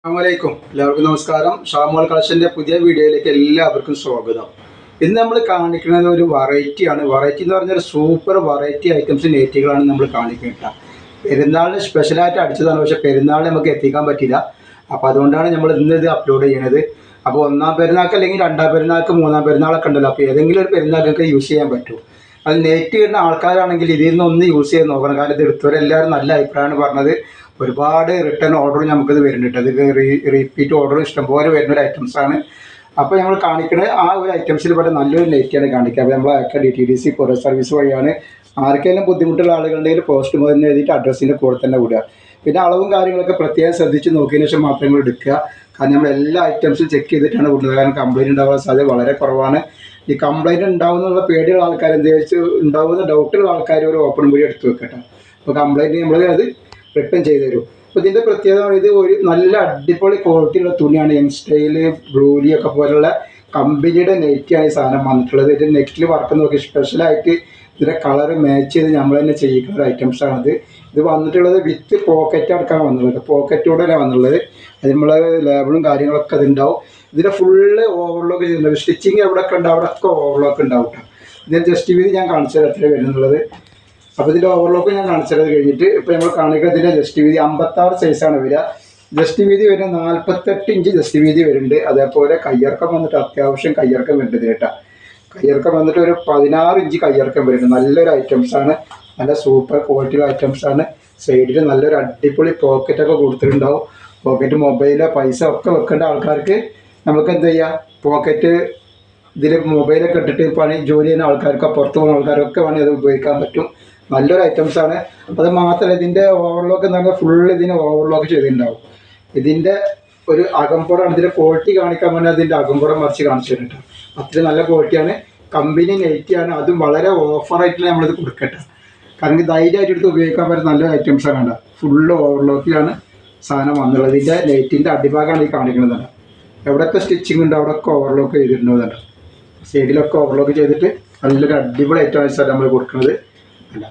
അസ്സലാമലൈക്കും. എല്ലാവർക്കും നമസ്കാരം. ഷാമോൾ കളക്ഷൻ്റെ പുതിയ വീഡിയോയിലേക്ക് എല്ലാവർക്കും സ്വാഗതം. ഇന്ന് നമ്മൾ കാണിക്കുന്നത് ഒരു വെറൈറ്റിയാണ്. വെറൈറ്റി എന്ന് പറഞ്ഞാൽ സൂപ്പർ വെറൈറ്റി ഐറ്റംസ് നെറ്റുകളാണ് നമ്മൾ കാണിക്കുന്നത്. പെരുന്നാളിന് സ്പെഷ്യലായിട്ട് അടിച്ചതാണ്, പക്ഷേ പെരുന്നാളിന് നമുക്ക് എത്തിക്കാൻ പറ്റില്ല. അപ്പോൾ അതുകൊണ്ടാണ് നമ്മൾ ഇന്ന് ഇത് അപ്ലോഡ് ചെയ്യുന്നത്. അപ്പോൾ ഒന്നാം പെരുന്നാൾക്ക് അല്ലെങ്കിൽ രണ്ടാം പെരുന്നാൾക്ക് മൂന്നാം പെരുന്നാളൊക്കെ ഉണ്ടല്ലോ, അപ്പോൾ ഏതെങ്കിലും ഒരു പെരുന്നാൾക്ക് യൂസ് ചെയ്യാൻ പറ്റും. അത് നെറ്റ് കിട്ടുന്ന ആൾക്കാരാണെങ്കിൽ ഇതിൽ നിന്ന് ഒന്ന് യൂസ് ചെയ്ത് നോക്കണം. കാരണം ഇത് എടുത്തവരെല്ലാവരും നല്ല അഭിപ്രായമാണ് പറഞ്ഞത്. ഒരുപാട് റിട്ടേൺ ഓർഡർ നമുക്കിത് വരുന്നുണ്ട്. അത് റിപ്പീറ്റ് ഓർഡർ ഇഷ്ടംപോലെ വരുന്നൊരു ഐറ്റംസാണ്. അപ്പോൾ നമ്മൾ കാണിക്കുന്നത് ആ ഒരു ഐറ്റംസിൽ ഇവിടെ നല്ലൊരു നെറ്റാണ് കാണിക്കുക. അപ്പോൾ നമ്മൾ അയക്കുക DTDC കൊറിയർ സർവീസ് വഴിയാണ്. ആർക്കെങ്കിലും ബുദ്ധിമുട്ടുള്ള ആളുകളുണ്ടെങ്കിൽ പോസ്റ്റ് മുതൽ എഴുതിയിട്ട് അഡ്രസ്സിൻ്റെ കൂടെ തന്നെ വിടുക. പിന്നെ അളവും കാര്യങ്ങളൊക്കെ പ്രത്യേകം ശ്രദ്ധിച്ച് നോക്കിയതിന് ശേഷം മാത്രം എടുക്കുക. കാരണം നമ്മൾ എല്ലാ ഐറ്റംസും ചെക്ക് ചെയ്തിട്ടാണ് വിടുന്നത്. കാരണം കംപ്ലയിൻറ്റ് ഉണ്ടാകാൻ സാധ്യത വളരെ കുറവാണ്. ഈ കംപ്ലയിൻറ്റ് ഉണ്ടാവുന്നുള്ള പേടിയുള്ള ആൾക്കാർ എന്ത് വെച്ച് ഉണ്ടാവുന്ന ഡൗട്ടുള്ള ആൾക്കാർ ഒരു ഓപ്പൺ വഴി എടുത്ത് വെക്കട്ടെ. അപ്പോൾ കംപ്ലയിൻറ്റ് നമ്മൾ അത് റിട്ടേൺ ചെയ്ത് തരും. അപ്പോൾ ഇതിൻ്റെ പ്രത്യേകത ഇത് ഒരു നല്ല അടിപൊളി ക്വാളിറ്റിയുള്ള തുണിയാണ്. യങ്സ്റ്റൈല്, ബ്ലൂലി ഒക്കെ പോലുള്ള കമ്പനിയുടെ നെറ്റാണ് ഈ സാധനം വന്നിട്ടുള്ളത്. ഇത് നെറ്റിൽ വർക്ക് നോക്കി സ്പെഷ്യലായിട്ട് ഇതിൻ്റെ കളർ മാച്ച് ചെയ്ത് നമ്മൾ തന്നെ ചെയ്യുന്ന ഒരു ഐറ്റംസാണിത്. ഇത് വന്നിട്ടുള്ളത് വിത്ത് പോക്കറ്റ് അടക്കാണ് വന്നുള്ളത്. പോക്കറ്റോടെയാണ് വന്നുള്ളത്. അത് നമ്മളെ ലേബിളും കാര്യങ്ങളൊക്കെ അതുണ്ടാവും. ഇതിൻ്റെ ഫുള്ള് ഓവർലോക്ക് ചെയ്യുന്നുണ്ട്. സ്റ്റിച്ചിങ് എവിടെയൊക്കെ ഉണ്ട് അവിടെയൊക്കെ ഓവർലോക്ക് ഉണ്ടാവും കേട്ടോ. ഇതിൻ്റെ ജസ്റ്റ് വീതി ഞാൻ കാണിച്ചത് എത്ര വരുന്നുള്ളത്. അപ്പോൾ ഇതിൻ്റെ ഓവർലോക്ക് ഞാൻ കാണിച്ചത് കഴിഞ്ഞിട്ട് ഇപ്പോൾ നമ്മൾ കാണിക്കുന്നത് ഇതിൻ്റെ ജസ്റ്റ് വീതി 56 സൈസാണ് വരിക. ജസ്റ്റ് വീതി വരുന്നത് 48 ഇഞ്ച് ജസ്റ്റ് വീതി വരുന്നുണ്ട്. അതേപോലെ കയ്യിറക്കം വന്നിട്ട് അത്യാവശ്യം കയ്യിറക്കം വരുന്നുണ്ട് കേട്ടോ. കയ്യിറക്കം വന്നിട്ട് ഒരു 16 ഇഞ്ച് കയ്യിറക്കം വരുന്നുണ്ട്. നല്ലൊരു ഐറ്റംസാണ്. നല്ല സൂപ്പർ ക്വാളിറ്റിയുള്ള ഐറ്റംസാണ്. സൈഡിൽ നല്ലൊരു അടിപൊളി പോക്കറ്റൊക്കെ കൊടുത്തിട്ടുണ്ടാവും. പോക്കറ്റ് മൊബൈലോ പൈസ ഒക്കെ വെക്കേണ്ട ആൾക്കാർക്ക് നമുക്ക് എന്ത് ചെയ്യാം, പോക്കറ്റ് ഇതിൽ മൊബൈലൊക്കെ ഇട്ടിട്ട് ജോലി ചെയ്യുന്ന ആൾക്കാർക്ക് പുറത്ത് പോകുന്ന ആൾക്കാരൊക്കെ വേണമെങ്കിൽ അത് ഉപയോഗിക്കാൻ പറ്റും. നല്ലൊരു ഐറ്റംസാണ്. അത് മാത്രമല്ല ഇതിൻ്റെ ഓവർലോക്ക് എന്ന് പറഞ്ഞാൽ ഫുള്ള് ഇതിന് ഓവർലോക്ക് ചെയ്തിട്ടുണ്ടാവും. ഇതിൻ്റെ ഒരു അകമ്പുറമാണ്. ഇതിൻ്റെ ക്വാളിറ്റി കാണിക്കാൻ വേണ്ടി അതിൻ്റെ അകമ്പുറം മറിച്ച് കാണിച്ചു തരുന്നുണ്ട്. അത്രയും നല്ല ക്വാളിറ്റിയാണ്. കമ്പനി നെറ്റാണ്. അതും വളരെ ഓഫറായിട്ട് നമ്മളിത് കൊടുക്കട്ടെ. കാരണം ധൈര്യമായിട്ട് എടുത്ത് ഉപയോഗിക്കാൻ പറ്റുന്ന നല്ല ഐറ്റംസാണ്. കണ്ട ഫുള്ള് ഓവർലോക്കിലാണ് സാധനം വന്നുള്ളത്. ഇതിൻ്റെ നെറ്റിൻ്റെ അടിഭാഗമാണ് ഈ കാണിക്കുന്നത്. എവിടെയൊക്കെ സ്റ്റിച്ചിങ് ഉണ്ട് അവിടെയൊക്കെ ഓവർലോക്ക് ചെയ്തിട്ടുണ്ടോ. സൈഡിലൊക്കെ ഓവർലോക്ക് ചെയ്തിട്ട് നല്ലൊരു അടിപൊളി ഐറ്റംസാണ് നമ്മൾ കൊടുക്കുന്നത്. അല്ല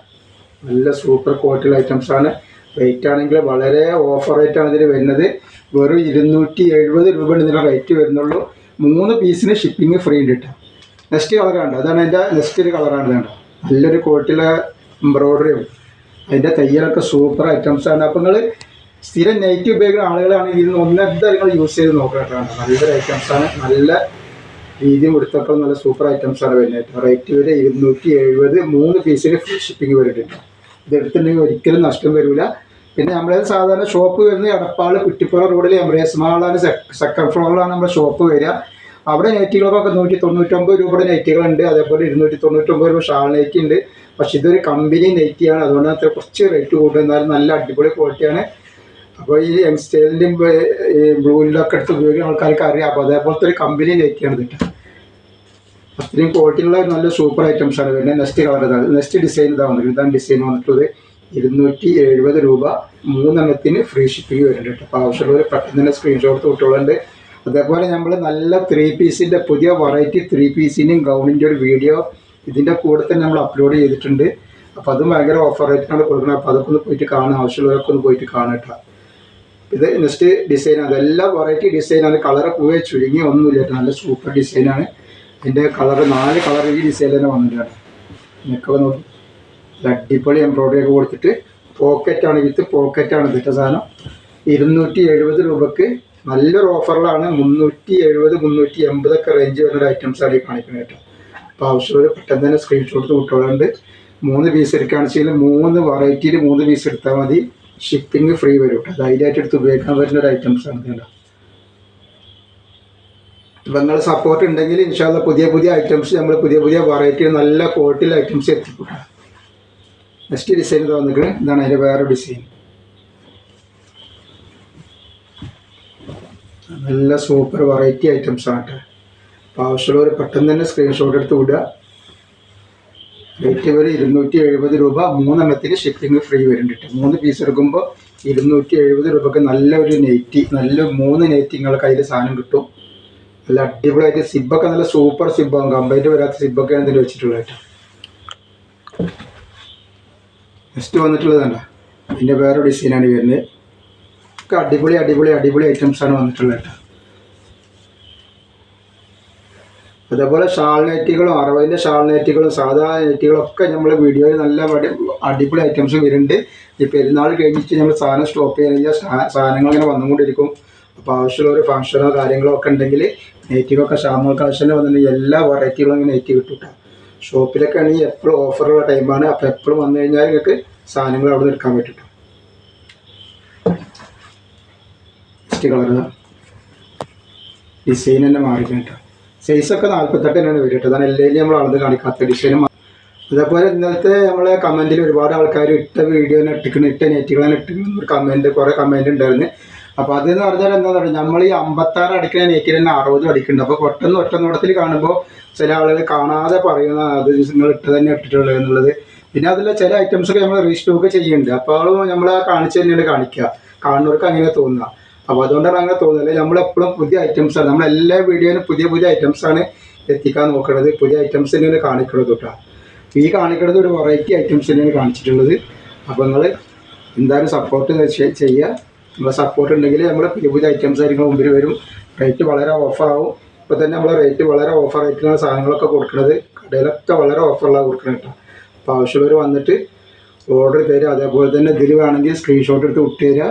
നല്ല സൂപ്പർ ക്വാളിറ്റിയുള്ള ഐറ്റംസാണ്. റേറ്റ് ആണെങ്കിൽ വളരെ ഓഫർ റേറ്റാണ് ഇതിൽ വരുന്നത്. വെറും 270 രൂപയാണ് ഇതിൻ്റെ റേറ്റ് വരുന്നുള്ളൂ. 3 പീസിന് ഷിപ്പിംഗ് ഫ്രീ ഉണ്ട് കേട്ടോ. നെക്സ്റ്റ് കളറാണ്, അതാണ് അതിൻ്റെ നെക്സ്റ്റ് ഒരു കളറാണ് കേട്ടോ. നല്ലൊരു ക്വാളിറ്റിയുള്ള എംബ്രോയ്ഡറിയും അതിൻ്റെ തയ്യലൊക്കെ സൂപ്പർ ഐറ്റംസാണ്. അപ്പോൾ നിങ്ങൾ സ്ഥിരം നെറ്റ് ഉപയോഗിക്കുന്ന ആളുകളാണെങ്കിൽ ഇതിന് ഒന്നെന്തായാലും നിങ്ങൾ യൂസ് ചെയ്ത് നോക്കാം കേട്ടോ. നല്ലൊരു ഐറ്റംസാണ്. നല്ല രീതിയും എടുത്തൊക്കെ നല്ല സൂപ്പർ ഐറ്റംസാണ് വരുന്നത്. റേറ്റ് വരെ 270, 3 പീസിന് ഫ്രീ ഷിപ്പിംഗ് വരുന്നുണ്ട്. ഇത് എടുത്തിട്ടുണ്ടെങ്കിൽ ഒരിക്കലും നഷ്ടം വരില്ല. പിന്നെ നമ്മളത് സാധാരണ ഷോപ്പ് വരുന്നത് എടപ്പാൾ കുറ്റിപ്പുറം റോഡിൽ എംബ്രേസ് മാളാണ്. സെക്കൻഡ് ഫ്ലോറിലാണ് നമ്മുടെ ഷോപ്പ് വരിക. അവിടെ നെറ്റുകൾക്കൊക്കെ 199 രൂപയുടെ നെറ്റുകളുണ്ട്. അതേപോലെ 299 രൂപ ഷാൾ നെറ്റ് ഉണ്ട്. പക്ഷെ ഇതൊരു കമ്പനി നെറ്റിയാണ്. അതുകൊണ്ട് അത്ര കുറച്ച് റേറ്റ് കൂടുതൽ, എന്നാലും നല്ല അടിപൊളി ക്വാളിറ്റിയാണ്. അപ്പോൾ ഈ യങ്സ്റ്റൈലിൻ്റെയും ബ്ലൂലിലൊക്കെ എടുത്ത് ഉപയോഗിക്കുന്ന ആൾക്കാർക്ക് അറിയാം. അപ്പോൾ അതേപോലത്തെ ഒരു കമ്പനി നെറ്റിയാണ് കിട്ടുക. അത്രയും ക്വാളിറ്റിയുള്ള നല്ല സൂപ്പർ ഐറ്റംസാണ് വരുന്നത്. നെക്സ്റ്റ് കളർ ഇതാണ്. നെക്സ്റ്റ് ഡിസൈൻ ഇതാണ് വന്നിട്ടുള്ളത്. ഇതാണ് ഡിസൈൻ വന്നിട്ടുള്ളത്. 270 രൂപ 3 എണ്ണത്തിന് ഫ്രീ ഷിപ്പിംഗ് വരുന്നുണ്ട്. അപ്പോൾ ആവശ്യമുള്ളവർ പെട്ടെന്ന് തന്നെ സ്ക്രീൻഷോട്ട് വിട്ടുകളുണ്ട്. അതേപോലെ നമ്മൾ നല്ല 3 പീസിൻ്റെ പുതിയ വെറൈറ്റി 3 പീസിൻ്റെയും ഗൗണിൻ്റെ ഒരു വീഡിയോ ഇതിൻ്റെ കൂടെ തന്നെ നമ്മൾ അപ്ലോഡ് ചെയ്തിട്ടുണ്ട്. അപ്പോൾ അതും ഭയങ്കര ഓഫർ റേറ്റിനാണ് കൊടുക്കുന്നത്. അപ്പോൾ അതൊക്കെ ഒന്ന് പോയിട്ട് കാണാം. ആവശ്യമുള്ളവരൊക്കെ ഒന്ന് പോയിട്ട് കാണട്ടോ. ഇത് നെക്സ്റ്റ് ഡിസൈനാണ്. അതെല്ലാം വെറൈറ്റി ഡിസൈനാണ്. കളറ് പോയി ചുരുങ്ങി ഒന്നുമില്ല. നല്ല സൂപ്പർ ഡിസൈനാണ്. അതിൻ്റെ കളറ് 4 കളർ ഈ ഡിസൈനിൽ തന്നെ വന്നിട്ടാണ്. നെക്കൊക്കെ നോക്കി അടിപൊളി എംബ്രോയ്ഡറി ഒക്കെ കൊടുത്തിട്ട് പോക്കറ്റാണ്, വിത്ത് പോക്കറ്റാണ് ഇതിൻ്റെ സാധനം. 270 രൂപക്ക് നല്ലൊരു ഓഫറിലാണ്. 370, 380 ഒക്കെ റേഞ്ച് വരുന്നൊരു ഐറ്റംസാണ് ഈ കാണിക്കുന്നത് കേട്ടോ. അപ്പോൾ ആവശ്യമുള്ള പെട്ടെന്ന് തന്നെ സ്ക്രീൻഷോട്ട് വിട്ടോളുണ്ട്. 3 പീസ് എടുക്കുകയാണെന്ന് വെച്ചാൽ 3 വെറൈറ്റിയിൽ 3 പീസ് എടുത്താൽ മതി. ഷിപ്പിംഗ് ഫ്രീ വരും കേട്ടോ. ധൈര്യമായിട്ട് എടുത്ത് ഉപയോഗിക്കാൻ പറ്റുന്ന ഒരു ഐറ്റംസാണ് കേട്ടോ. ഇപ്പം നിങ്ങൾ സപ്പോർട്ട് ഉണ്ടെങ്കിൽ ഇൻഷാല്ല പുതിയ ഐറ്റംസ് നമ്മൾ പുതിയ വെറൈറ്റി നല്ല ക്വാളിറ്റിയിൽ ഐറ്റംസ് എത്തിക്കും. നെക്സ്റ്റ് ഡിസൈൻ ഇത് വന്നിട്ട് ഇതാണ് അതിൻ്റെ വേറെ ഡിസൈൻ. നല്ല സൂപ്പർ വെറൈറ്റി ഐറ്റംസാണ് കേട്ടോ. അപ്പോൾ ആവശ്യമുള്ളവർ പെട്ടെന്ന് തന്നെ സ്ക്രീൻഷോട്ട് എടുത്ത് വിടുക. റേറ്റ് വരെ 270 രൂപ 3 എണ്ണത്തിന് ഷിപ്പിംഗ് ഫ്രീ വരുന്നുണ്ട്. 3 പീസ് എടുക്കുമ്പോൾ 270 രൂപക്ക് നല്ലൊരു നെറ്റി, നല്ല 3 നെറ്റ് നിങ്ങളുടെ കയ്യിൽ സാധനം കിട്ടും. നല്ല അടിപൊളിയായിട്ട് സിബൊക്കെ നല്ല സൂപ്പർ സിബാകും. കംപ്ലൈൻറ്റ് വരാത്ത സിബൊക്കെയാണ് ഇതിൽ വെച്ചിട്ടുള്ളത് കേട്ടോ. നെക്സ്റ്റ് വന്നിട്ടുള്ളത് കണ്ടോ, ഇതിൻ്റെ വേറെ ഡിസൈനാണ് വരുന്നത്. ഒക്കെ അടിപൊളി അടിപൊളി അടിപൊളി ഐറ്റംസാണ് വന്നിട്ടുള്ളത് കേട്ടോ. അതേപോലെ ഷാൾ നൈറ്റികളും 60-ൻ്റെ ഷാൾ നൈറ്റികളും സാധാ നൈറ്റികളൊക്കെ നമ്മൾ വീഡിയോയിൽ നല്ല അടിപൊളി ഐറ്റംസ് വരുന്നുണ്ട്. ഈ പെരുന്നാൾ കഴിഞ്ഞിട്ട് നമ്മൾ സാധനം സ്റ്റോപ്പ് ചെയ്യാൻ സാധനങ്ങൾ ഇങ്ങനെ വന്നുകൊണ്ടിരിക്കും. അപ്പോൾ ആവശ്യമുള്ള ഒരു ഫംഗ്ഷനോ കാര്യങ്ങളോ ഒക്കെ ഉണ്ടെങ്കിൽ നൈറ്റിക്കൊക്കെ ഷാമോൾ കളക്ഷനിൽ വന്നിട്ടുണ്ടെങ്കിൽ എല്ലാ വെറൈറ്റികളും ഇങ്ങനെ നൈറ്റി കിട്ടും കേട്ടോ. ഷോപ്പിലൊക്കെ ആണെങ്കിൽ എപ്പോഴും ഓഫറുള്ള ടൈമാണ്. അപ്പോൾ എപ്പോഴും വന്നു കഴിഞ്ഞാൽ നിങ്ങൾക്ക് സാധനങ്ങൾ അവിടെ നിന്ന് എടുക്കാൻ പറ്റും. നെക്സ്റ്റ് കളർ ഡിസൈൻ തന്നെ മാറിക്കണം കേട്ടോ. സൈസൊക്കെ 48 തന്നെയാണ് വരും കേട്ടോ. അതാണ് എല്ലാം നമ്മൾ അളന്ന് കാണിക്കാത്ത ഡിസൈനും. അതേപോലെ ഇന്നലത്തെ നമ്മളെ കമൻറ്റിൽ ഒരുപാട് ആൾക്കാർ ഇട്ട വീഡിയോനെ ഇട്ട നെറ്റുകളെ ഒരു കുറേ കമൻറ്റ് ഉണ്ടായിരുന്നു. അപ്പോൾ അതെന്ന് പറഞ്ഞാൽ എന്താണെന്ന് പറയുക, നമ്മൾ ഈ 56 അടിക്കുന്ന നെറ്റിൽ തന്നെ 60 അടിക്കുന്നുണ്ട്. അപ്പോൾ ഒറ്റ നോട്ടത്തിൽ കാണുമ്പോൾ ചില ആളുകൾ കാണാതെ പറയുന്ന അത് നിങ്ങൾ ഇട്ട് തന്നെ ഇട്ടിട്ടുള്ളത് എന്നുള്ളത്. പിന്നെ അതിൽ ചില ഐറ്റംസൊക്കെ നമ്മൾ റീസ്റ്റോക്ക് ചെയ്യുന്നുണ്ട്. അപ്പോൾ നമ്മൾ ആ കാണിച്ച് തന്നെയാണ് കാണിക്കുക, കാണുന്നവർക്ക് അങ്ങനെ തോന്നുക. അപ്പോൾ അതുകൊണ്ടാണ് അങ്ങനെ തോന്നുന്നത്. നമ്മളെപ്പോഴും പുതിയ ഐറ്റംസാണ്, നമ്മളെല്ലാ വീഡിയോയിലും പുതിയ പുതിയ ഐറ്റംസാണ് എത്തിക്കാൻ നോക്കുന്നത്, പുതിയ ഐറ്റംസ് തന്നെയാണ് കാണിക്കുന്നത് കേട്ടോ. ഈ കാണിക്കുന്നത് ഒരു വെറൈറ്റി ഐറ്റംസ് തന്നെയാണ് കാണിച്ചിട്ടുള്ളത്. അപ്പോൾ നിങ്ങൾ എന്തായാലും സപ്പോർട്ട് ചെയ്യുക. നമ്മളെ സപ്പോർട്ട് ഉണ്ടെങ്കിൽ നമ്മൾ പുതിയ പുതിയ ഐറ്റംസ് ആയിരിക്കും മുമ്പിൽ വരും. റേറ്റ് വളരെ ഓഫറാവും. ഇപ്പോൾ തന്നെ നമ്മൾ റേറ്റ് വളരെ ഓഫറായിട്ടുള്ള സാധനങ്ങളൊക്കെ കൊടുക്കുന്നത്, കടയിലൊക്കെ വളരെ ഓഫറുള്ള കൊടുക്കണം കേട്ടോ. അപ്പോൾ ആവശ്യമുള്ളവർ വന്നിട്ട് ഓർഡർ തരിക. അതേപോലെ തന്നെ ഇതിൽ വേണമെങ്കിൽ സ്ക്രീൻഷോട്ട് എടുത്ത് വിട്ട് തരിക.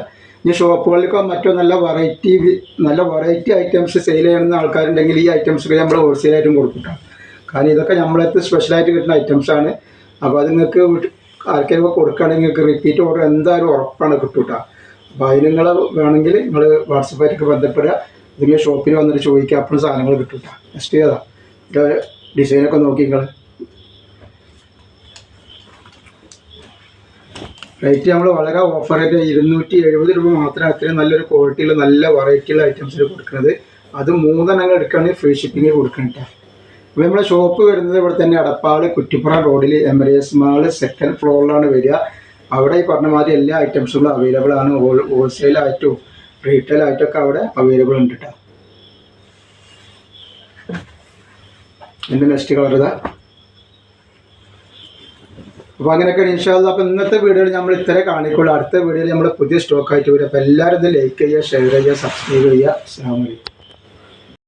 ഇനി ഷോപ്പുകളിലൊക്കെ മറ്റോ നല്ല വെറൈറ്റി ഐറ്റംസ് സെയിൽ ചെയ്യുന്ന ആൾക്കാരുണ്ടെങ്കിൽ ഈ ഐറ്റംസൊക്കെ നമ്മൾ ഹോൾസെയിലായിട്ടും കൊടുക്കും. കാരണം ഇതൊക്കെ നമ്മളടുത്ത് സ്പെഷ്യലായിട്ട് കിട്ടുന്ന ഐറ്റംസാണ്. അപ്പോൾ അത് നിങ്ങൾക്ക് ആർക്കെങ്കിലും കൊടുക്കുകയാണെങ്കിൽ നിങ്ങൾക്ക് റിപ്പീറ്റ് ഓർഡർ എന്തായാലും ഉറപ്പാണ് കിട്ടും കേട്ടോ. അപ്പോൾ അതിന് നിങ്ങൾ വേണമെങ്കിൽ നിങ്ങൾ വാട്സപ്പായിട്ടൊക്കെ ബന്ധപ്പെടുക. ഇതിൻ്റെ ഷോപ്പിൽ വന്നിട്ട് ചോദിക്കുക, അപ്പോഴും സാധനങ്ങൾ കിട്ടും കേട്ടോ. നെക്സ്റ്റ് ചെയ്താ ഇതിൻ്റെ ഡിസൈനൊക്കെ നോക്കി നിങ്ങൾ. റേറ്റ് നമ്മൾ വളരെ ഓഫറായിട്ട് 270 രൂപ മാത്രമേ അത്രയും നല്ലൊരു ക്വാളിറ്റിയിൽ നല്ല വെറൈറ്റിയുള്ള ഐറ്റംസിൽ കൊടുക്കുന്നത്. അത് 3 എണ്ണങ്ങൾ എടുക്കുകയാണെങ്കിൽ ഫ്രീ ഷിപ്പിംഗ് കൊടുക്കണം കേട്ടോ. അപ്പോൾ നമ്മുടെ ഷോപ്പ് വരുന്നത് ഇവിടെ തന്നെ എടപ്പാൾ കുറ്റിപ്പുറം റോഡിൽ എമറേറ്റ്സ് മാൾ 2nd ഫ്ലോറിലാണ് വരിക. അവിടെ ഈ പറഞ്ഞ മാതിരി എല്ലാ ഐറ്റംസുകളും അവൈലബിൾ ആണ്. ഹോൾസെയിലായിട്ടും റീറ്റെയിൽ ആയിട്ടൊക്കെ അവിടെ അവൈലബിൾ ഉണ്ട് കേട്ടോ. എൻ്റെ നെക്സ്റ്റ് കളർ ഇതാ. അപ്പോൾ അങ്ങനെയൊക്കെയാണ് ഇൻഷാ അല്ലാഹ്. അപ്പോൾ ഇന്നത്തെ വീഡിയോയിൽ നമ്മൾ ഇത്രേ കാണിക്കുള്ളൂ. അടുത്ത വീഡിയോയിൽ നമ്മൾ പുതിയ സ്റ്റോക്കായിട്ട് വരും. അപ്പോൾ എല്ലാവരും ഇത് ലൈക്ക് ചെയ്യുക, ഷെയർ ചെയ്യുക, സബ്സ്ക്രൈബ് ചെയ്യുക. അസ്സലാമു അലൈക്കും.